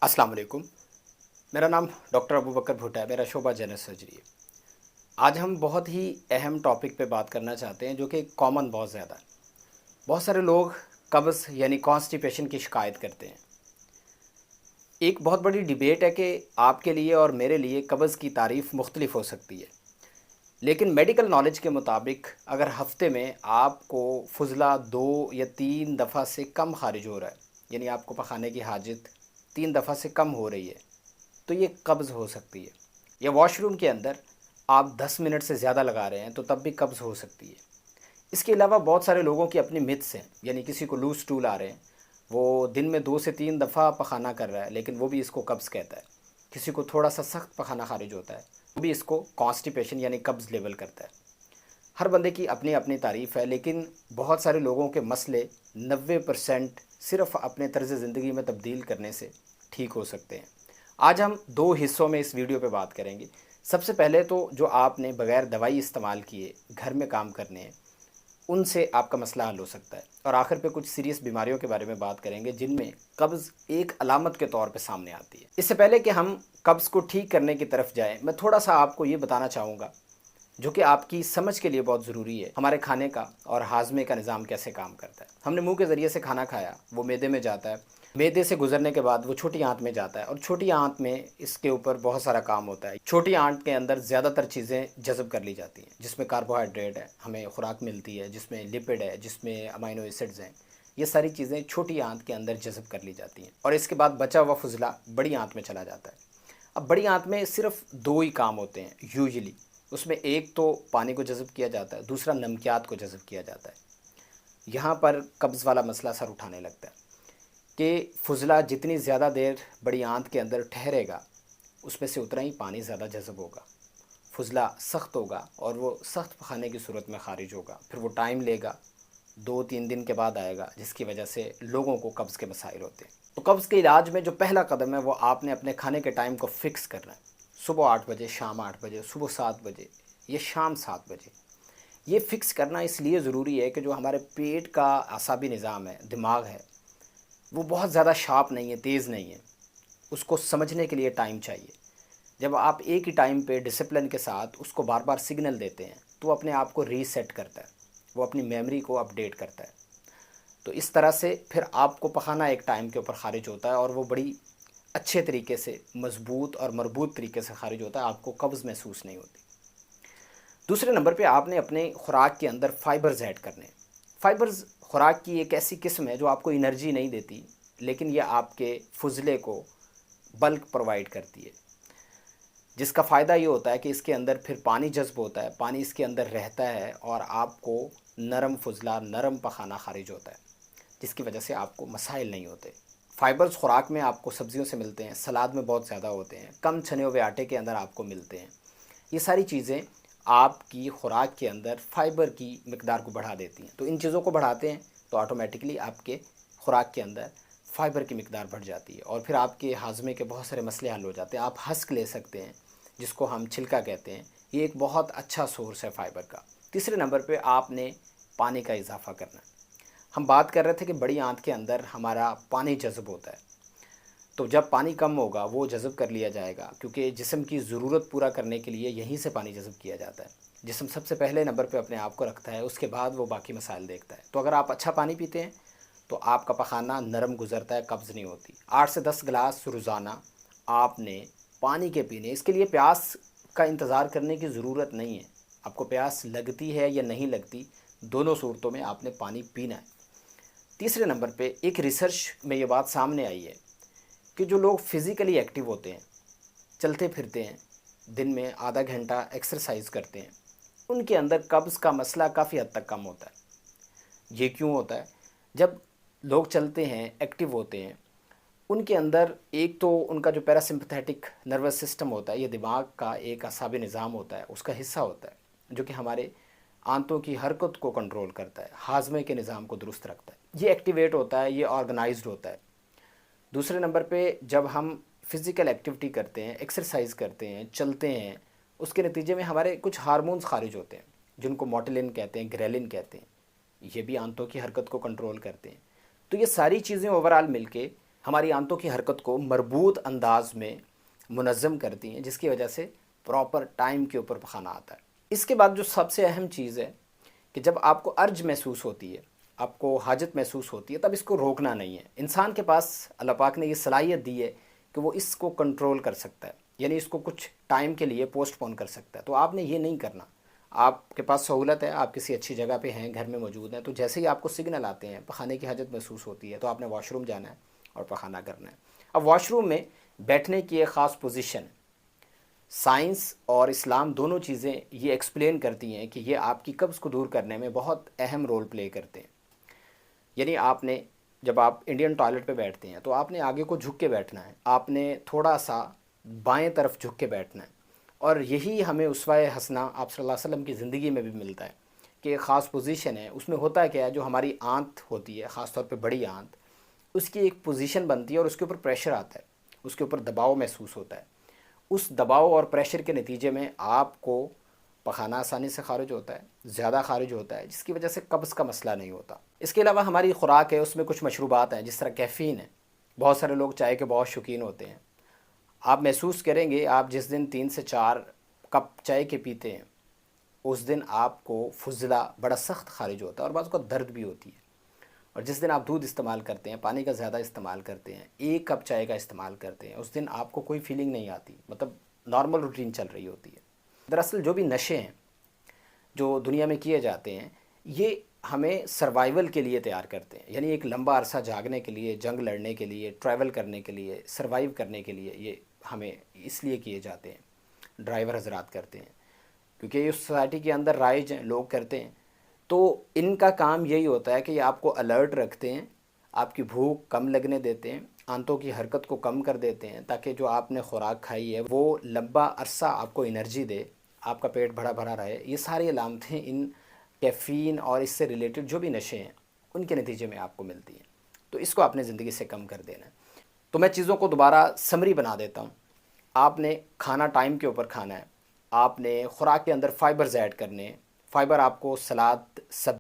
अस्सलाम वालेकुम। मेरा नाम डॉक्टर अबू बकर भुट्टा है। मेरा शोबा जनरल सर्जरी है। आज हम बहुत ही अहम टॉपिक पे बात करना चाहते हैं जो कि कॉमन बहुत ज़्यादा है। बहुत सारे लोग कब्ज़ यानी कॉन्स्टिपेशन की शिकायत करते हैं। एक बहुत बड़ी डिबेट है कि आपके लिए और मेरे लिए कब्ज़ की तारीफ़ मुख्तलिफ हो सकती है, लेकिन मेडिकल नॉलेज के मुताबिक अगर हफ्ते में आपको फुजला 2 या 3 दफ़ा से कम खारिज हो रहा है, यानी आपको पखाने की हाजत 3 दफ़ा से कम हो रही है, तो ये कब्ज़ हो सकती है। या वॉशरूम के अंदर आप 10 मिनट से ज़्यादा लगा रहे हैं तो तब भी कब्ज़ हो सकती है। इसके अलावा बहुत सारे लोगों की अपनी मिथ्स हैं, यानी किसी को लूज़ स्टूल आ रहे हैं, वो दिन में 2 से 3 दफ़ा पखाना कर रहा है लेकिन वो भी इसको कब्ज़ कहता है। किसी को थोड़ा सा सख्त पखाना खारिज होता है, वो भी इसको कॉन्स्टिपेशन यानी कब्ज़ लेवल करता है। हर बंदे की अपनी अपनी तारीफ़ है, लेकिन बहुत सारे लोगों के मसले 90% सिर्फ़ अपने तर्ज़ ज़िंदगी में तब्दील करने से ठीक हो सकते हैं। आज हम 2 हिस्सों में इस वीडियो पे बात करेंगे। सबसे पहले तो जो आपने बग़ैर दवाई इस्तेमाल किए घर में काम करने हैं, उनसे आपका मसला हल हो सकता है। और आखिर पे कुछ सीरियस बीमारियों के बारे में बात करेंगे जिनमें कब्ज़ एक अलामत के तौर पे सामने आती है। इससे पहले कि हम कब्ज़ को ठीक करने की तरफ जाएँ, मैं थोड़ा-सा आपको ये बताना चाहूँगा जो कि आपकी समझ के लिए बहुत ज़रूरी है, हमारे खाने का और हाज़मे का निज़ाम कैसे काम करता है। हमने मुँह के ज़रिए से खाना खाया, वो मैदे में जाता है, मैदे से गुज़रने के बाद वो छोटी आंत में जाता है और छोटी आंत में इसके ऊपर बहुत सारा काम होता है। छोटी आंत के अंदर ज़्यादातर चीज़ें जज़ब कर ली जाती हैं, जिसमें कार्बोहाइड्रेट है, हमें खुराक मिलती है, जिसमें लिपिड है, जिसमें अमाइनो एसिड्स हैं। ये सारी चीज़ें छोटी आंत के अंदर जज़ब कर ली जाती हैं और इसके बाद बचा हुआ फुज़ला बड़ी आंत में चला जाता है। अब बड़ी आंत में सिर्फ 2 ही काम होते हैं यूजुअली। उसमें एक तो पानी को जज़ब किया जाता है, दूसरा नमकियात को जज़ब किया जाता है। यहाँ पर कब्ज़ वाला मसला सर उठाने लगता है कि फुज़ला जितनी ज़्यादा देर बड़ी आंत के अंदर ठहरेगा, उसमें से उतना ही पानी ज़्यादा जज़ब होगा। फुज़ला सख्त होगा और वो सख्त पखाने की सूरत में ख़ारिज होगा। फिर वो टाइम लेगा, 2-3 दिन के बाद आएगा, जिसकी वजह से लोगों को कब्ज़ के मसाइल होते हैं। तो कब्ज़ के इलाज में जो पहला कदम है वो आपने अपने खाने के टाइम को फ़िक्स करना है। सुबह 8 बजे, शाम 8 बजे, सुबह 7 बजे या शाम 7 बजे। ये फ़िक्स करना इसलिए ज़रूरी है कि जो हमारे पेट का असाबी निज़ाम है, दिमाग है, वो बहुत ज़्यादा शार्प नहीं है, तेज़ नहीं है। उसको समझने के लिए टाइम चाहिए। जब आप एक ही टाइम पे डिसिप्लिन के साथ उसको बार बार सिग्नल देते हैं तो वो अपने आप को रीसेट करता है, वो अपनी मेमोरी को अपडेट करता है। तो इस तरह से फिर आपको पखाना एक टाइम के ऊपर ख़ारिज होता है और वो बड़ी अच्छे तरीके से मज़बूत और मरबूत तरीके से ख़ारिज होता है, आपको कब्ज़ महसूस नहीं होती। दूसरे नंबर पे आपने अपने खुराक के अंदर फ़ाइबर्स ऐड करने हैं। फ़ाइबर्स खुराक की एक ऐसी किस्म है जो आपको एनर्जी नहीं देती, लेकिन ये आपके फुज़ले को बल्क प्रोवाइड करती है, जिसका फ़ायदा ये होता है कि इसके अंदर फिर पानी जज़्ब होता है, पानी इसके अंदर रहता है और आपको नरम फुज़ला, नरम पखाना ख़ारिज होता है, जिसकी वजह से आपको मसाइल नहीं होते। फ़ाइबर्स खुराक में आपको सब्ज़ियों से मिलते हैं, सलाद में बहुत ज़्यादा होते हैं, कम छने हुए आटे के अंदर आपको मिलते हैं। ये सारी चीज़ें आपकी खुराक के अंदर फ़ाइबर की मिकदार को बढ़ा देती हैं। तो इन चीज़ों को बढ़ाते हैं तो ऑटोमेटिकली आपके खुराक के अंदर फ़ाइबर की मिकदार बढ़ जाती है और फिर आपके हाज़मे के बहुत सारे मसले हल हो जाते हैं। आप हस्क ले सकते हैं, जिसको हम छिलका कहते हैं। ये एक बहुत अच्छा सोर्स है फ़ाइबर का। तीसरे नंबर पे आपने पानी का इज़ाफ़ा करना है। हम बात कर रहे थे कि बड़ी आंत के अंदर हमारा पानी जज़ब होता है, तो जब पानी कम होगा वो जज़ब कर लिया जाएगा, क्योंकि जिस्म की ज़रूरत पूरा करने के लिए यहीं से पानी जज़ब किया जाता है। जिस्म सबसे पहले नंबर पे अपने आप को रखता है, उसके बाद वो बाकी मसाइल देखता है। तो अगर आप अच्छा पानी पीते हैं तो आपका पखाना नरम गुज़रता है, कब्ज़ नहीं होती। 8 से 10 गिलास रोज़ाना आपने पानी के पीने। इसके लिए प्यास का इंतज़ार करने की ज़रूरत नहीं है। आपको प्यास लगती है या नहीं लगती, दोनों सूरतों में आपने पानी पीना है। तीसरे नंबर पे एक रिसर्च में ये बात सामने आई है कि जो लोग फिज़िकली एक्टिव होते हैं, चलते फिरते हैं, दिन में आधा घंटा एक्सरसाइज करते हैं, उनके अंदर कब्ज़ का मसला काफ़ी हद तक कम होता है। ये क्यों होता है? जब लोग चलते हैं, एक्टिव होते हैं, उनके अंदर एक तो उनका जो पैरासिम्पथेटिक नर्वस सिस्टम होता है, ये दिमाग का एक असाबी निज़ाम होता है, उसका हिस्सा होता है, जो कि हमारे आंतों की हरकत को कंट्रोल करता है, हाज़मे के निज़ाम को दुरुस्त रखता है। ये एक्टिवेट होता है, ये ऑर्गेनाइज्ड होता है। दूसरे नंबर पे जब हम फ़िज़िकल एक्टिविटी करते हैं, एक्सरसाइज करते हैं, चलते हैं, उसके नतीजे में हमारे कुछ हार्मोन्स खारिज होते हैं, जिनको मोटिलिन कहते हैं, ग्रेलिन कहते हैं। ये भी आंतों की हरकत को कंट्रोल करते हैं। तो ये सारी चीज़ें ओवरऑल मिलके ہماری آنتوں کی حرکت کو مربوط انداز میں منظم کرتی ہیں، جس کی وجہ سے پراپر ٹائم کے اوپر پخانا آتا ہے۔ اس کے بعد جو سب سے اہم چیز ہے کہ جب آپ کو ارج محسوس ہوتی ہے، آپ کو حاجت محسوس ہوتی ہے، تب اس کو روکنا نہیں ہے۔ انسان کے پاس اللہ پاک نے یہ صلاحیت دی ہے کہ وہ اس کو کنٹرول کر سکتا ہے، یعنی اس کو کچھ ٹائم کے لیے پوسٹ پون کر سکتا ہے۔ تو آپ نے یہ نہیں کرنا۔ آپ کے پاس سہولت ہے، آپ کسی اچھی جگہ پہ ہیں، گھر میں موجود ہیں، تو جیسے ہی آپ کو سگنل آتے ہیں، پخانے کی حاجت محسوس ہوتی ہے، تو آپ نے واش روم جانا ہے اور پخانا کرنا ہے۔ اب واش روم میں بیٹھنے کی ایک خاص پوزیشن ہے۔ سائنس اور اسلام دونوں چیزیں یہ ایکسپلین کرتی ہیں کہ یہ آپ کی قبض کو دور کرنے میں بہت اہم رول پلے کرتے ہیں۔ یعنی آپ نے جب آپ انڈین ٹوائلٹ پہ بیٹھتے ہیں تو آپ نے آگے کو جھک کے بیٹھنا ہے، آپ نے تھوڑا سا بائیں طرف جھک کے بیٹھنا ہے، اور یہی ہمیں اسوہ حسنہ آپ صلی اللہ علیہ وسلم کی زندگی میں بھی ملتا ہے کہ ایک خاص پوزیشن ہے۔ اس میں ہوتا ہے کیا ہے، جو ہماری آنت ہوتی ہے، خاص طور پہ بڑی آنت، اس کی ایک پوزیشن بنتی ہے اور اس کے اوپر پریشر آتا ہے، اس کے اوپر دباؤ محسوس ہوتا ہے۔ اس دباؤ اور پریشر کے نتیجے میں آپ کو پخانا آسانی سے خارج ہوتا ہے، زیادہ خارج ہوتا ہے، جس کی وجہ سے قبض کا مسئلہ نہیں ہوتا۔ اس کے علاوہ ہماری خوراک ہے، اس میں کچھ مشروبات ہیں، جس طرح کیفین ہے۔ بہت سارے لوگ چائے کے بہت شوقین ہوتے ہیں۔ آپ محسوس کریں گے، آپ جس دن 3 سے 4 کپ چائے کے پیتے ہیں، اس دن آپ کو فضلہ بڑا سخت خارج ہوتا ہے اور بعض اوقات درد بھی ہوتی ہے۔ اور جس دن آپ دودھ استعمال کرتے ہیں، پانی کا زیادہ استعمال کرتے ہیں، 1 کپ چائے کا استعمال کرتے ہیں، اس دن آپ کو کوئی فیلنگ نہیں آتی، مطلب نارمل روٹین چل رہی ہوتی ہے۔ دراصل جو بھی نشے ہیں جو دنیا میں کیے جاتے ہیں، یہ ہمیں سروائیول کے لیے تیار کرتے ہیں، یعنی ایک لمبا عرصہ جاگنے کے لیے، جنگ لڑنے کے لیے، ٹریول کرنے کے لیے، سروائیو کرنے کے لیے یہ ہمیں اس لیے کیے جاتے ہیں، ڈرائیور حضرات کرتے ہیں، کیونکہ یہ سوسائٹی کے اندر رائج ہیں، لوگ کرتے ہیں۔ تو ان کا کام یہی ہوتا ہے کہ یہ آپ کو الرٹ رکھتے ہیں، آپ کی بھوک کم لگنے دیتے ہیں، آنتوں کی حرکت کو کم کر دیتے ہیں، تاکہ جو آپ نے خوراک کھائی ہے وہ لمبا عرصہ آپ کو انرجی دے، آپ کا پیٹ بھرا بھرا رہے۔ یہ ساری علامتیں ان کیفین اور اس سے ریلیٹڈ جو بھی نشے ہیں ان کے نتیجے میں آپ کو ملتی ہیں۔ تو اس کو آپ نے زندگی سے کم کر دینا ہے۔ تو میں چیزوں کو دوبارہ سمری بنا دیتا ہوں۔ آپ نے کھانا ٹائم کے اوپر کھانا ہے، آپ نے خوراک کے اندر فائبرز ایڈ کرنے ہیں۔ فائبر آپ کو سلاد، سبزی